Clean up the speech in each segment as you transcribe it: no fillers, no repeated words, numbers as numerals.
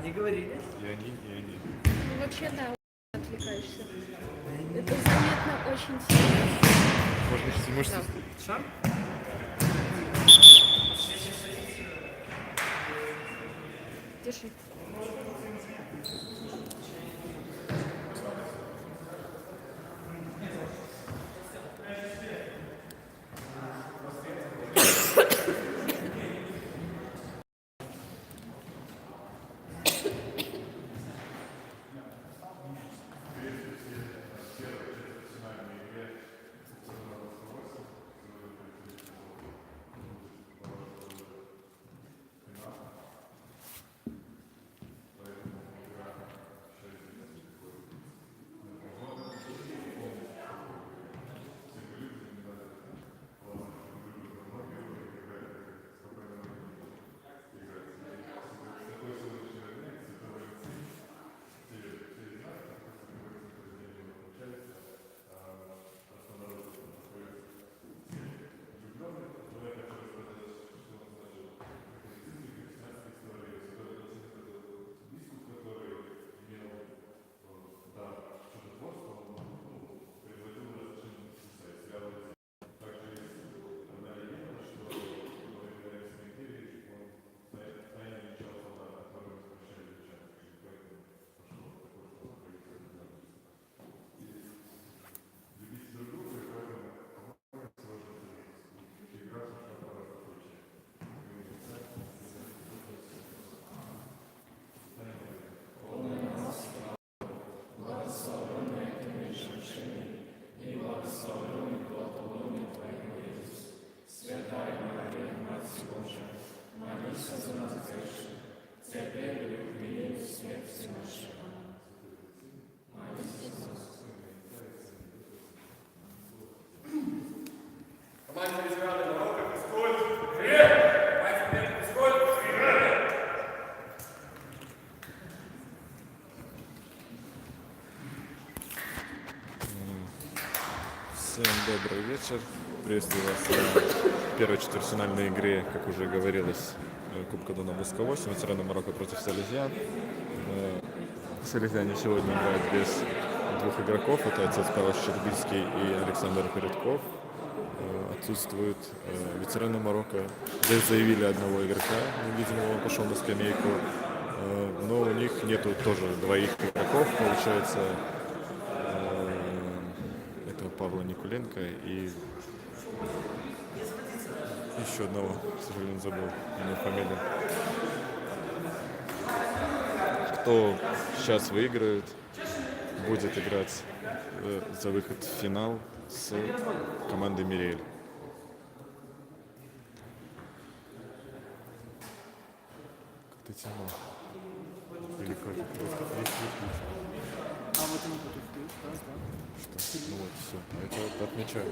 не говорили? И они. Ну, вообще, да, отвлекаешься. Это заметно очень сильно. Можешь Да. Шар? Держи. Всем добрый вечер. Приветствую вас на первой четвертьфинальной игре, как уже говорилось, Кубка Дона БСК-8, ветераны Марокко против Салезиан. Салезиане сегодня играют без двух игроков, это отец Павел Щербицкий и Александр Передков. Отсутствуют ветераны Марокко. Здесь заявили одного игрока, невидимого, он пошел на скамейку, но у них нету тоже двоих игроков, получается, этого Павла Никуленко и еще одного, к сожалению, забыл имя, фамилию. Кто сейчас выиграет, будет играть за выход в финал с командой Мириэль. Как ты тянул? Или как? А вот он тут вплюс, да? Что? Ну вот, все. Это отмечаю.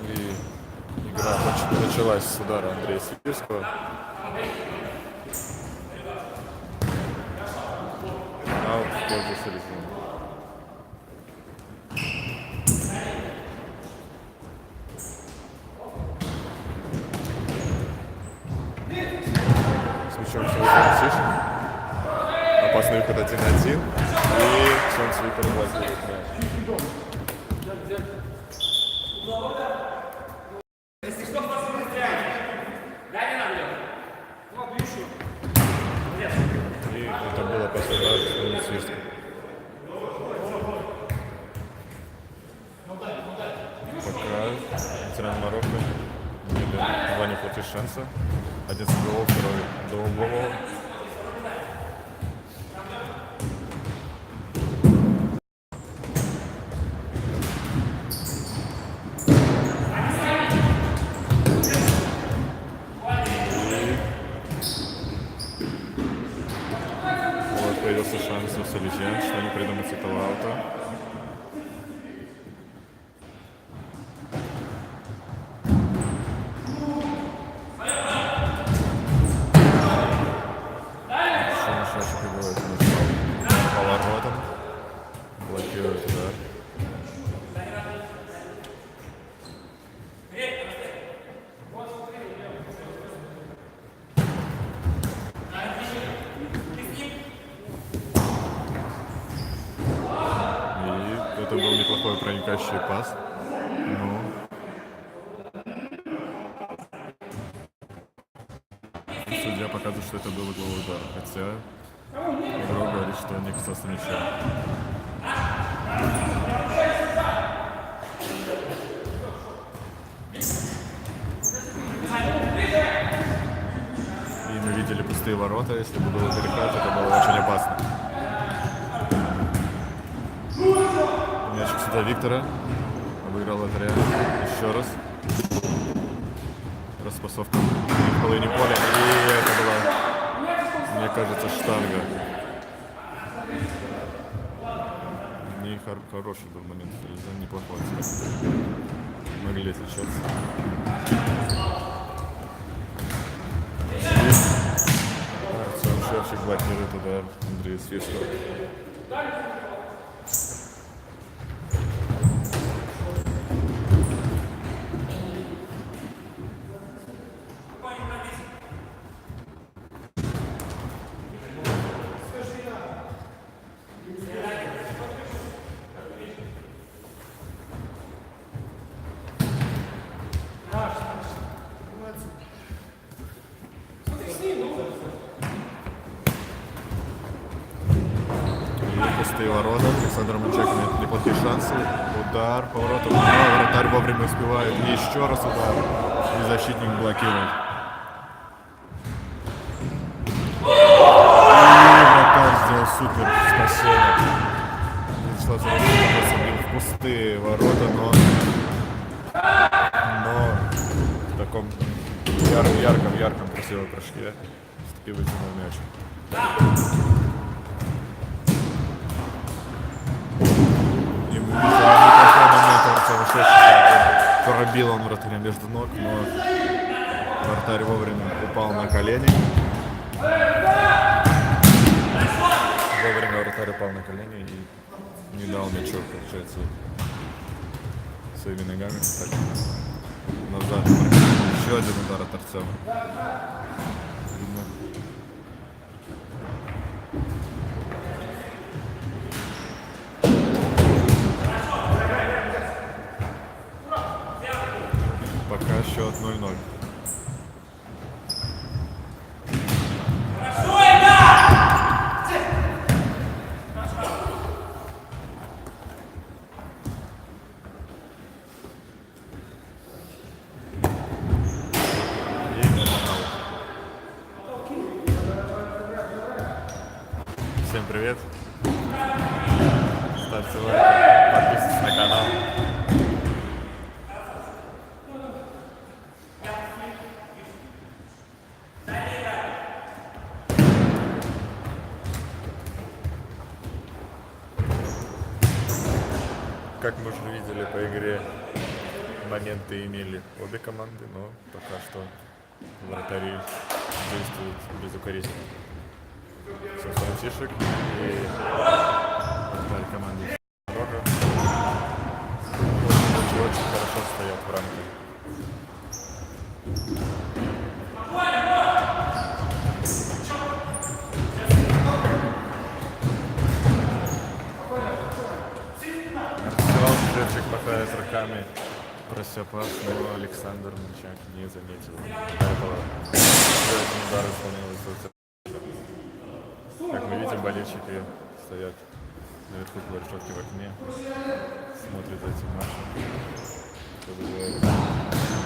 И игра началась с удара Андрея Сибирского. Аут в пользу Салезиана. С мячом сегодня Тишин. Опасный выход 1-1. И шанс выиграть мяч. И это было последний раз, что не свистка. Пока ветеран Марокко имели два неплохих шанса. Один с углового, второй до углового. Вот появился шанс у Салезиан, что они придумают с этого аута. Поворотом блокирует удар. неплохой проникающий пас. Ну. Судья показывает, что это был угловой удар, хотя игрок говорит, что он не касался мяча. И мы видели пустые ворота, если бы было перехват, это было очень опасно. Мячик сюда Виктора. Выиграл вратаря. Еще раз. Распасовка в половине поля. И это была, мне кажется, штанга. Не хороший был момент. Неплохой. Могли отличаться. Артем Шевчик блокирует удар Андрея Свистова. Пустые ворота. Александр Манчак имеет неплохие шансы. Удар, поворот. Но вратарь вовремя успевает. И еще раз удар. И защитник блокирует. И вратарь сделал супер спасение. Вячеслав Зарубин забил в пустые ворота, но в таком ярком красивом прыжке все-таки вытянул мяч. Пробил он вратаря между ног, но вратарь вовремя упал на колени. Вовремя вратарь упал на колени и не дал мячу, получается, своими ногами. Так, назад. Еще один удар от Артема. Пока счет 0-0. Всем привет. Ставьте лайк, подписывайтесь на канал. Как мы уже видели по игре, моменты имели обе команды, но пока что вратари действуют безукоризненно. Все Франтишек и вратарь команды Рока очень хорошо стоят в рамке. Шевчик махает руками, прося пас, но Александр Манчак не заметил. Удар исполнился. Как мы видим, болельщики стоят наверху по решетке в окне, смотрят за этим матчем.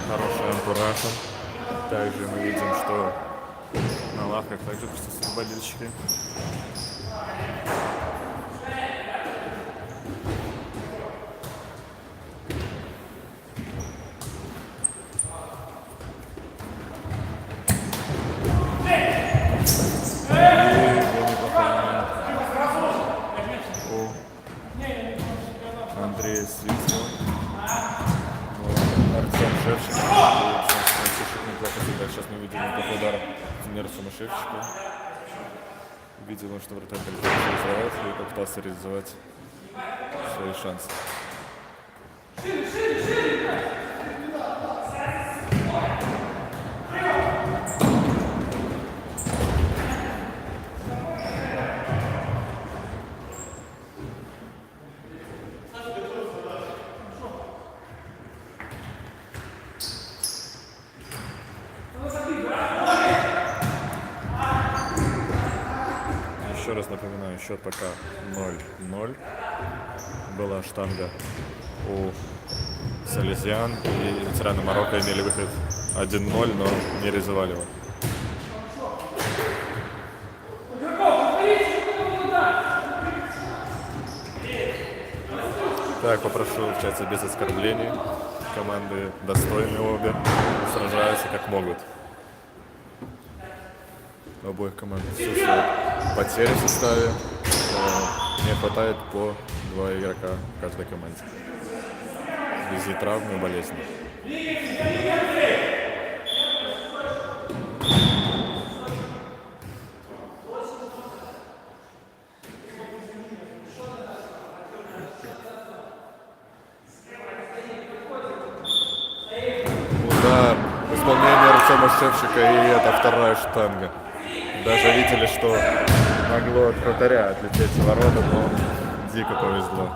Хороший антураж. Также мы видим, что на лавках также присутствуют болельщики. Андрея Свистова. Артем Шевчик. Неплохо сыграл. Сейчас мы видим неплохой удар Нерсона Шевчика. Видимо, что вратарь реализовать и попытался реализовать свои шансы. раз напоминаю, счет пока 0-0. Была штанга у Салезиан, и ветераны Марокко имели выход 1-0, но не реализовали его. Так, попрошу общаться без оскорблений. Команды достойные обе, сражаются как могут. У обоих команд присутствуют потери в составе. Не хватает по 2 игрока в каждой команде. В связи травмы и болезни. Удар в исполнении Артема Шевчика, и это вторая штанга. Даже видели, что могло от вратаря отлететь в ворота, но дико повезло.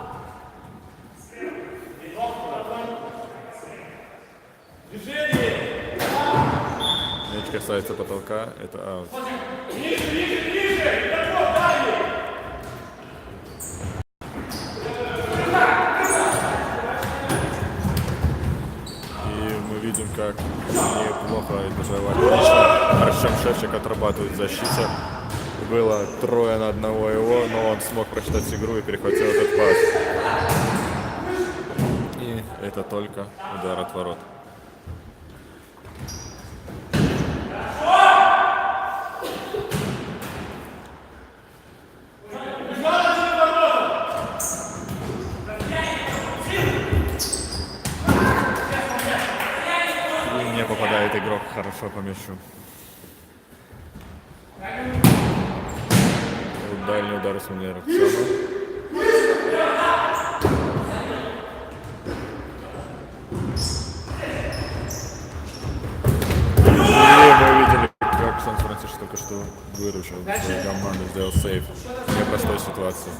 Мяч касается потолка, это аут. Видим, как неплохо и даже отлично Артем Шевчик отрабатывает в защите. Было 3 на 1 его, но он смог прочитать игру и перехватил этот пас. И это только удар от ворот. Не попадает игрок хорошо по мячу. Дальний удар из манеры Артема. И мы видели, как Сан-Франциско только что выручил свою команду, сделал сейв в непростой ситуации.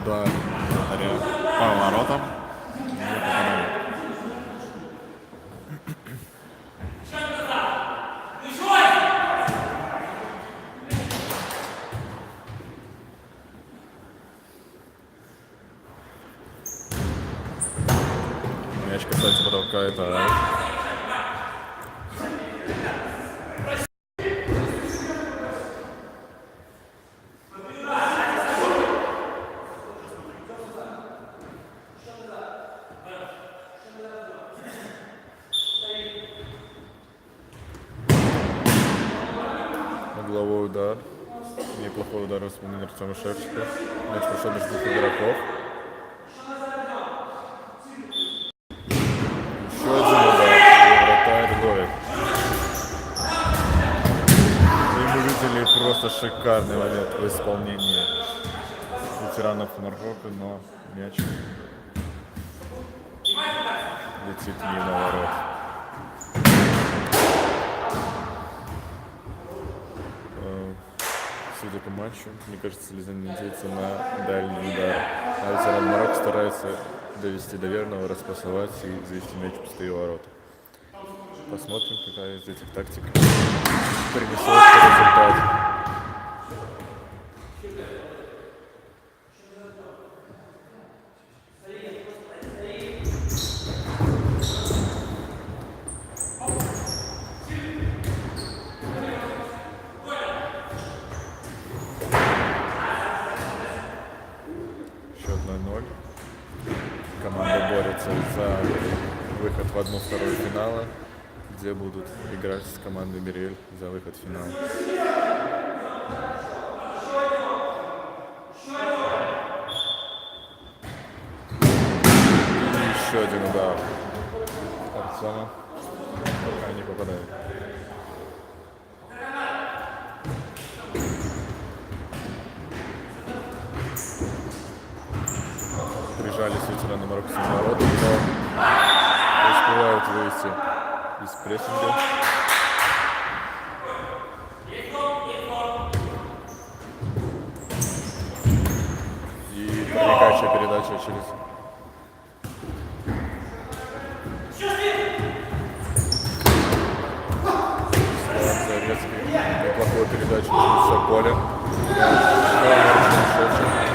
Удар по воротам. Не попадает. Мяч касается потолка, это аут. Угловой удар. Неплохой удар в исполнении Артема Шевчика. Мяч прошел между 2 игроков. Еще один удар. И вратарь ловит. И мы видели просто шикарный момент в исполнении ветеранов Марокко, но мяч летит мимо ворот. Судя по матчу, мне кажется, Салезиан надеется на дальний удар. А ветеран Марокко старается довести до верного, распасовать и завести мяч в пустые ворота. Посмотрим, какая из этих тактик принесет результат. Счет 0-0. Команда борется за выход в 1/2 финала, где будут играть с командой Мириэль за выход в финал. Еще один удар Артема, пока не попадает. Прижались ветераны Марокко с народом, но успевают выйти из прессинга. И проникающая передача через... Советский. Неплохую передачу через все поле. Шевченко.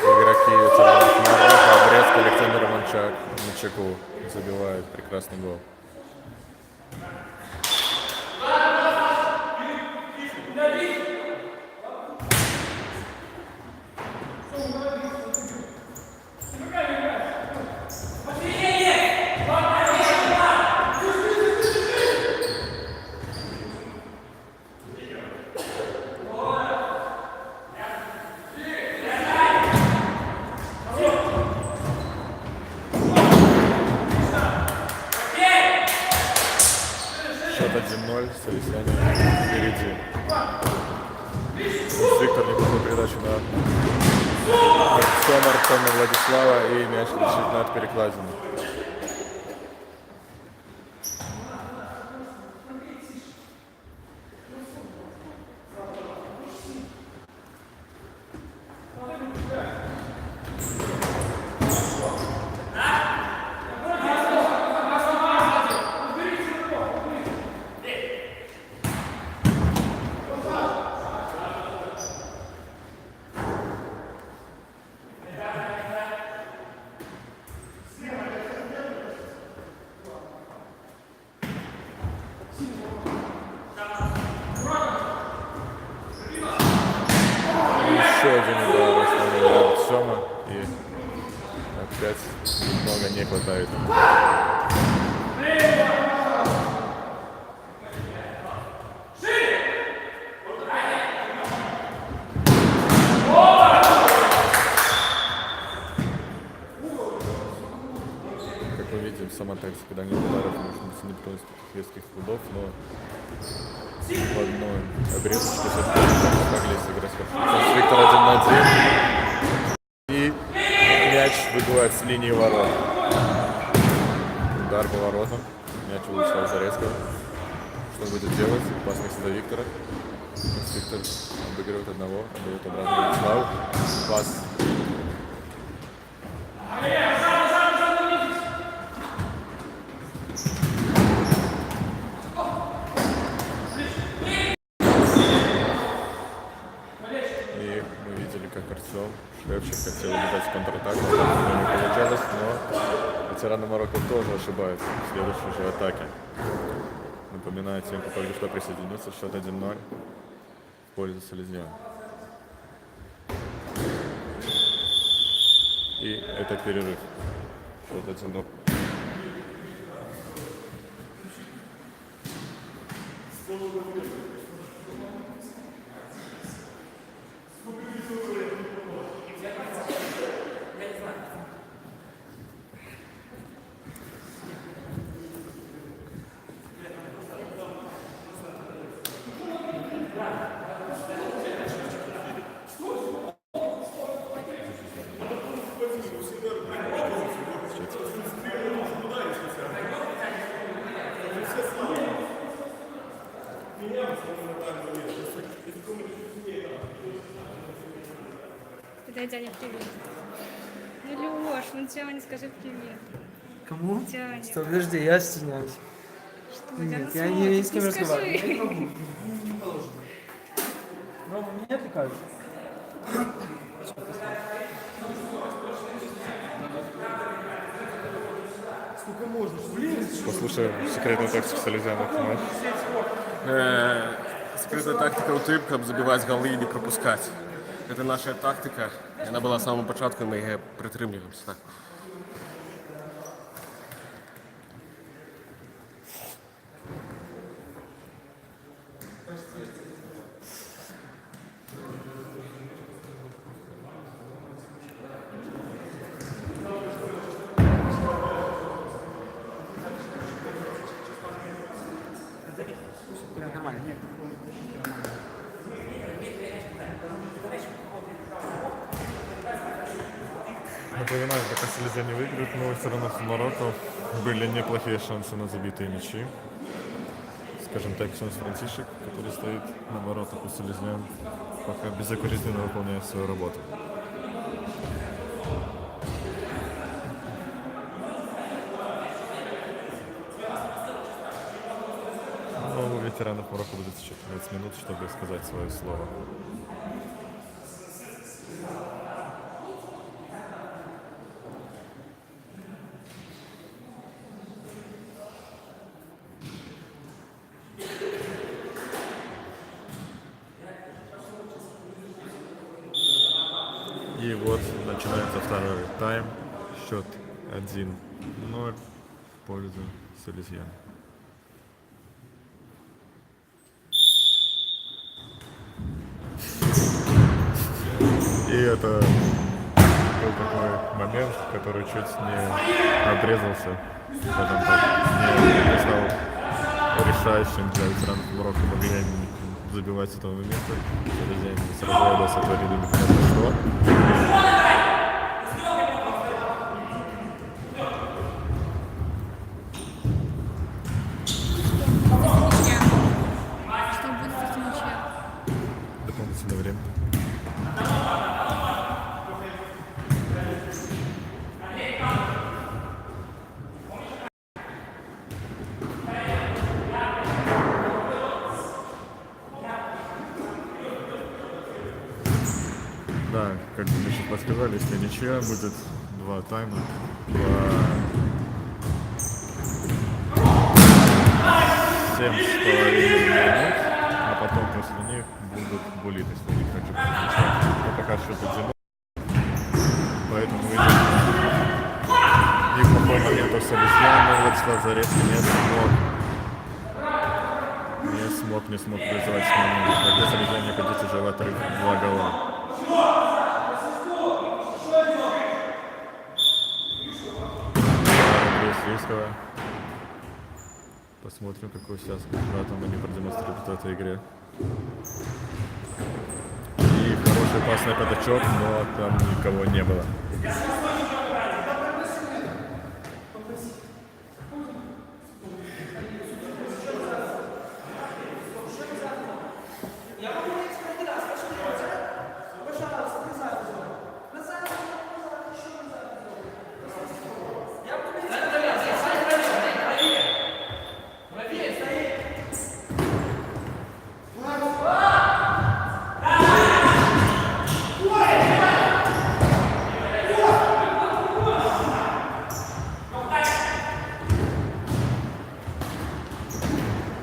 Игроки ветеранов Марока, Брестск, Александр Манчак, Мичаку забивает прекрасный гол. Счет 1-0, Салесяне впереди. Виктор неплохую передачу на Артема Владислава, и мяч летит над перекладиной. Еще один удар основной Артема, и опять немного не хватает. Как мы видим, сама тактика дальних ударов может быть не просто таких резких ударов, но в одной обрезочке все-таки смогли сыграть. Сейчас Виктор 1-1. И мяч выбивает с линии ворот. Удар по воротам. Мяч Владислава Зарецкого. Что он будет делать? Опасный всегда Виктора. Виктор обыгрывает одного, отдает обратно Владиславу. Пас. Как Артем Шевченко хотел убежать в контратаку, но не получалось, но ветераны Марокко тоже ошибаются в следующей же атаке. Напоминаю тем, кто только что присоединился, счет 1-0 в пользу Салезиан. И это перерыв. Счет 1-0. Дай дяде привет. Ну, Леш, ну Тяне скажи привет. Кому? Тяне. Что, подожди, я стесняюсь. Что, Нет, Диана я не с смотрит, кем ну скажи. разговариваю. Я не могу. Не положено. Рома, мне отвлекают. Сколько можно? Блин, Послушаем секретную тактику Салезиана. Секретная тактика у Типка – забивати голи і не пропускати. Це наша тактика. Вона була з самого початку, ми її притримуємося. Так. нормально. Напоминаю, пока Салезиане выиграют, но все равно в Марокко были неплохие шансы на забитые мячи. скажем так, Ксенс Франтишек, который стоит на воротах у Селезнян, пока безукоризненно выполняет свою работу. Но у ветеранов Марокко будет еще 15 минут, чтобы сказать свое слово. И вот начинается второй тайм. Счет 1-0 в пользу Селезьян. И это был такой момент, который чуть не обрезался, скажем так, не стал решающим для ветеранов Марокко, могли они забивать с этого момента. Селезьяне сразу сотворили непонятно что. Что будет после ничья? Дополнительное время. Да, как мы сейчас подсказали, если ничья, будет два тайма, по 7,5 минут, а потом после них будут були, то есть у них также будет ничья. Но пока счет 1-0, поэтому видим неплохой момент у Селезьян, Владислав Зарецкий не смог реализовать момент, когда Селезьяне находится уже в отрыве 2 гола. Свирского. Посмотрим, какой сейчас там они продемонстрируют в этой игре. И хороший пасный подачок, но там никого не было.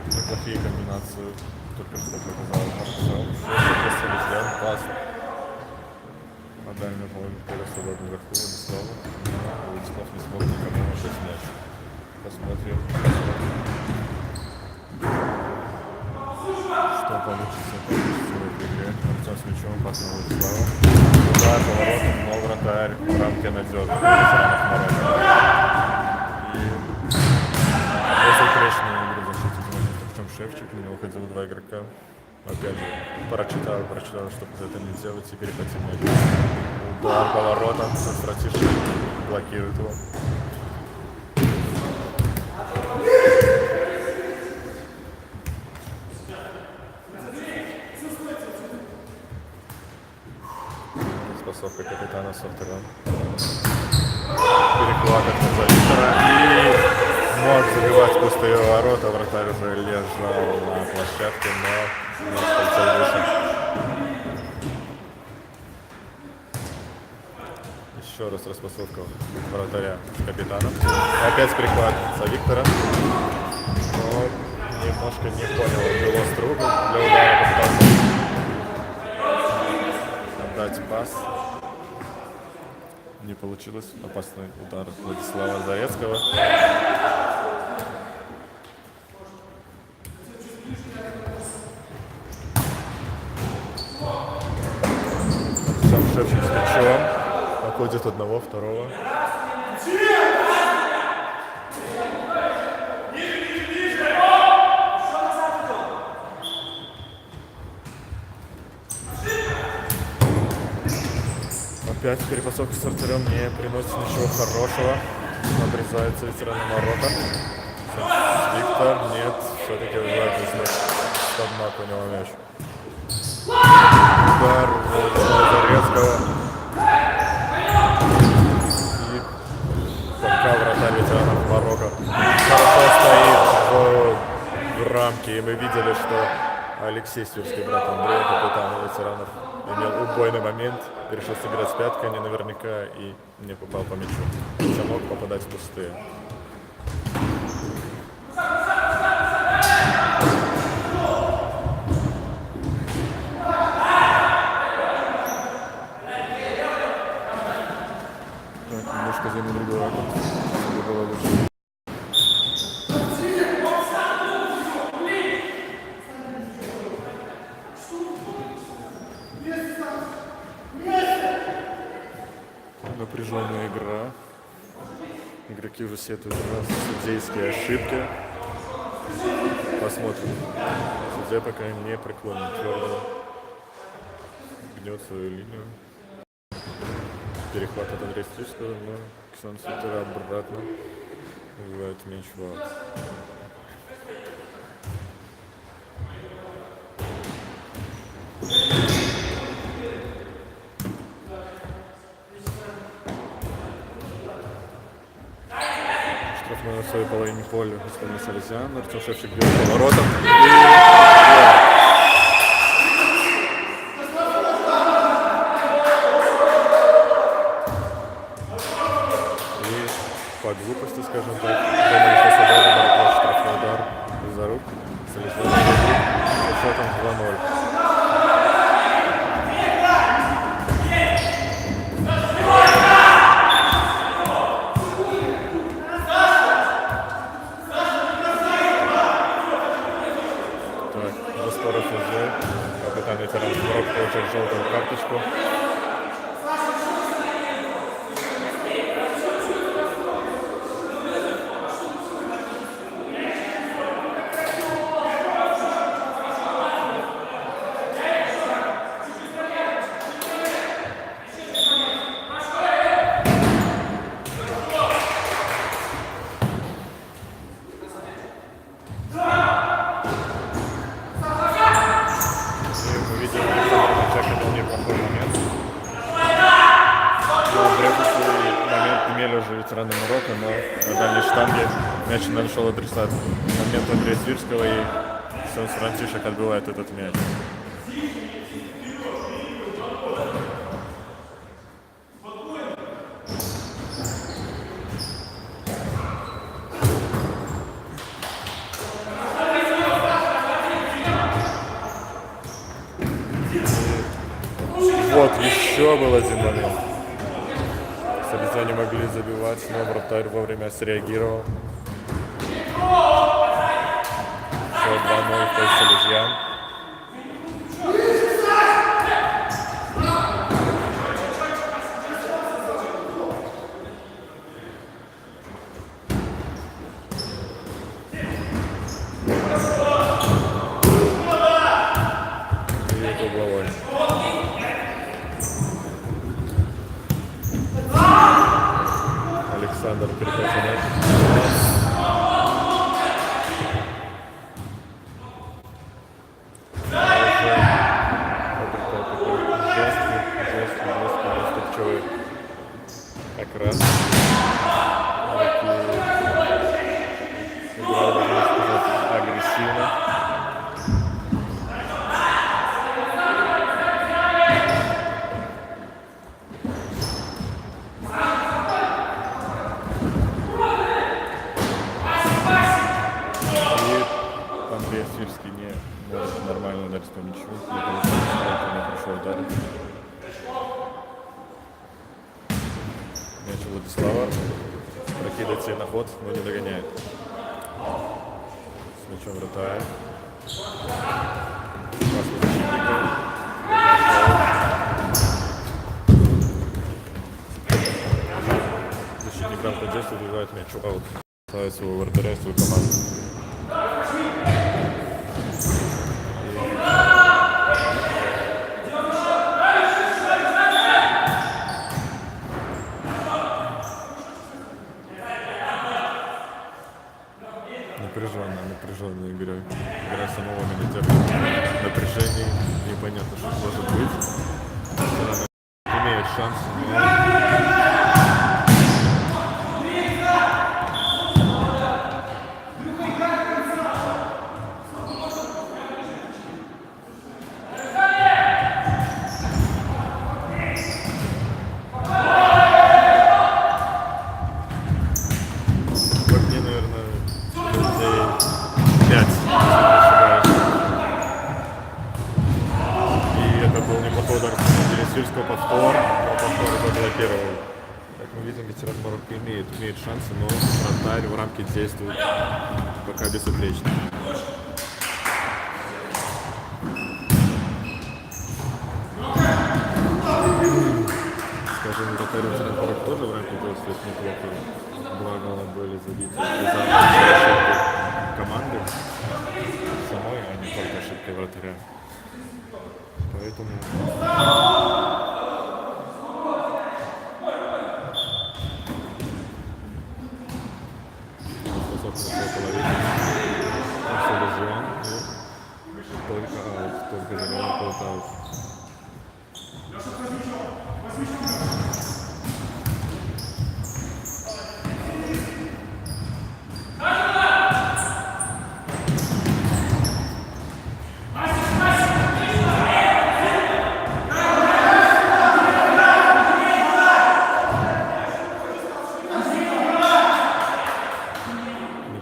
Неплохие комбинации только что показал Марсел. Селезьян, пас на дальнюю половину поля свободную вверху Владислава. Но Владислав не смог никому отдать мяч. Посмотрим, что получится в этой игре. Артем с мячом, пас на Владислава. Удар поворотом, но вратарь в рамке надежный. И безупречная игра в защите звонит Артем Шевчик. На него уходило 2 игрока. Опять же, прочитал, что это не делать, и перехватил мяч. Удар поворотом, Франтишек блокирует его. Способка капитана Софтера. Перехват от Виктора. И мог забивать пустые ворота. Вратарь уже лежал на площадке, но не полетел выше. Еще раз распасовка вратаря с капитаном. Опять перехват за Виктора. Но немножко не понял, он был острый угол для удара, попытался отдать пас. Не получилось. Опасный удар Владислава Зарецкого. Сам Шевчик с мячом. Находит одного, второго. Опять перепасовка с вратарем не приносит ничего хорошего. Обрезается ветераны Марокко. Виктор, нет, все-таки вызывает стоп-мат у него мяч. Удар Зарецкого. И пока вратарь ветеранов Марокко хорошо стоит в рамке, и мы видели, что Алексей Свирский, брат Андрея, капитан ветеранов, имел убойный момент, решил сыграть с пяткой, не наверняка, и не попал по мячу. Хотя мог попадать в пустые. Так, немножко займу другой ракурс, чтобы было лучше. Напряженная игра. Игроки уже сетуют на судейские ошибки. Посмотрим. Судья пока не преклонен, твердо гнет свою линию. Перехват от Андрея Стрижского, но Александр Свитера обратно выбивает мяч в аут. Штрафной на своей половине поля господин Салезян. Артем Шевчик бьет поворотом. И по глупости, скажем так, думали, что свободно, штрафной удар из-за рук. Салезян со счетом 2-0. Капитан ветеранов Марокко получает желтую карточку. Ветераны Марокко, но на дальней штанге мяч нашел адресат. Момент Андрея Свирского, и Сан Франтишек отбивает этот мяч. Вот, еще был один момент. Салезяне могли забивать, но вратарь вовремя среагировал. Все 2-0 в пользу Салезян. И угловой. Александр перехватывает. Жесткий, наступчивый окрас. Игра, можно сказать, агрессивно. Андрей Свирский не может нормально ударить по мячу, не прошел ударить. Мяч Владислава прокидывает себе на ход, но не догоняет. С мячом вратарь. Пас защитника. Защитник грамотно действует, выбивает мяч в аут. Ставит своего вратаря и свою команду. понятно, что может быть. Имеет шанс, но... В огне, наверное, людей 5, если не ошибаюсь. И это был неплохой удар Пересильского, повтор, но повтор заблокировал. Как мы видим, ветеран Марокко имеет шансы, но вратарь в рамке действует пока безупречно. Скажем, вратарь ветеран Марокко тоже в рамке действует неплохо. Два гола были забиты из-за ошибки команды самой, а не только ошибки вратаря. Поэтому... Способность около вида. Селезион и только аут, только забивает аут.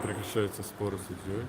Прекращаются споры с судьей.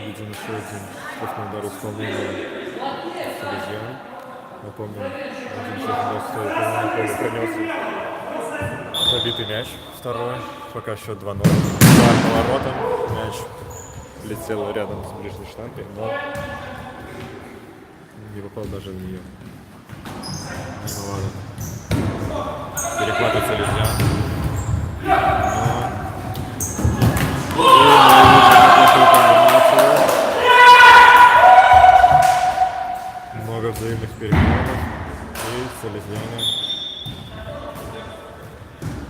Видим еще один штрафной удар исполнения Селезион. Напомню, один штрафной удар стоит принес забитый мяч второй. Пока счет 2-0. Удар поворотом. Мяч летел рядом с ближней штангой, но не попал даже в нее. Ну ладно. Перехватывает Селезион. Много взаимных переходов, и Селезион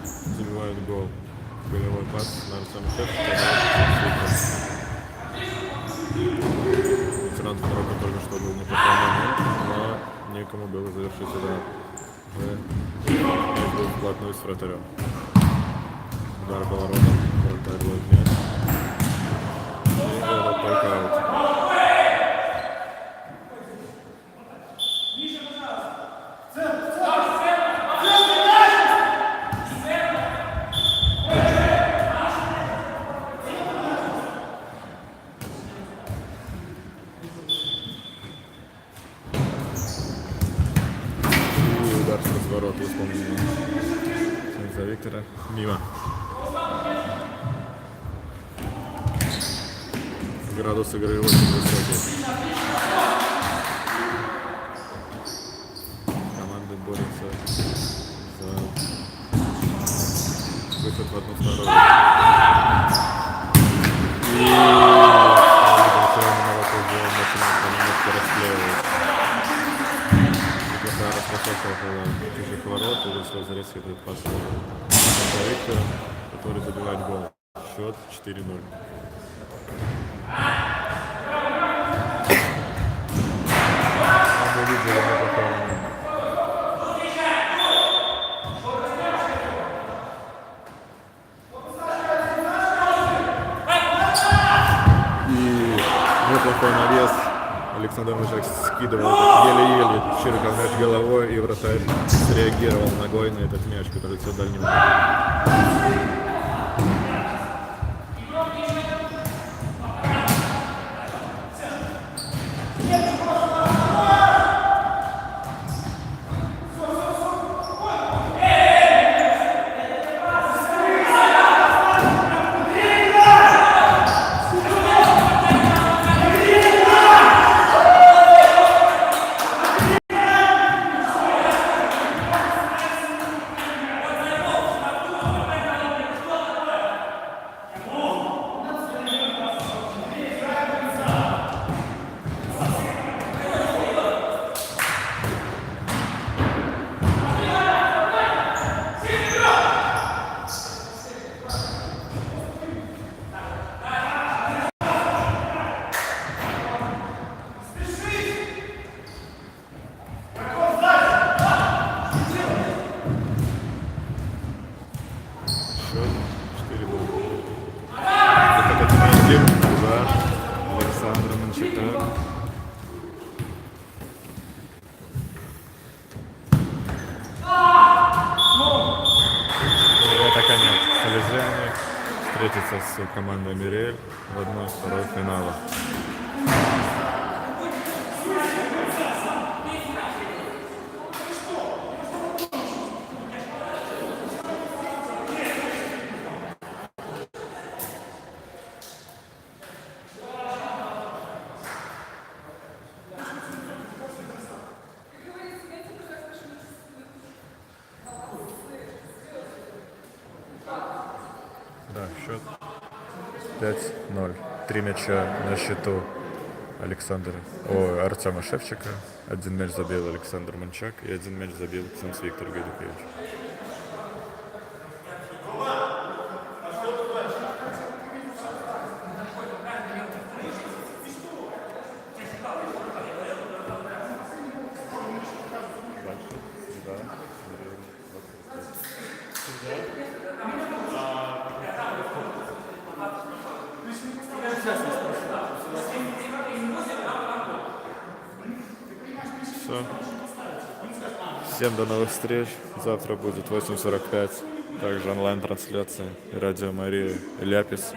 забивает гол. Голевой пас на Артема Шефчика. Ветеран Марокко только что был неплохой момент, но некому было завершить удар. Мяч был вплотную с вратарем. Удар поворотом, вратарь ловит мяч. И это только аут. Удар с разворота исполнения за Виктора. Мимо. Градус игры очень высокий. Команды борются за выход в одну вторую. И Марокко уже начинает немножко расклеивать. Неплохая распасовка около чужих ворот. И если Зарецкий дает пас на Виктора, который забивает гол. Счет 4-0. И неплохой навес. Александр Мышак скидывал еле-еле, чиркал мяч головой, и вратарь среагировал ногой на этот мяч, который все дальним. считают. И это конец. Салезиане встретятся с командой Мириэль в 1/2 финала. Да, счет 5-0. 3 мяча на счету Артема Шевчика. 1 мяч забил Александр Манчак и 1 мяч забил Ксенс Виктор Гайдукевич. Все. Всем до новых встреч. Завтра будет 8:45. Также онлайн-трансляция Радио Мария Ляпис.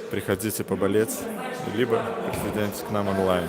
Приходите поболеть, либо присоединяйтесь к нам онлайн.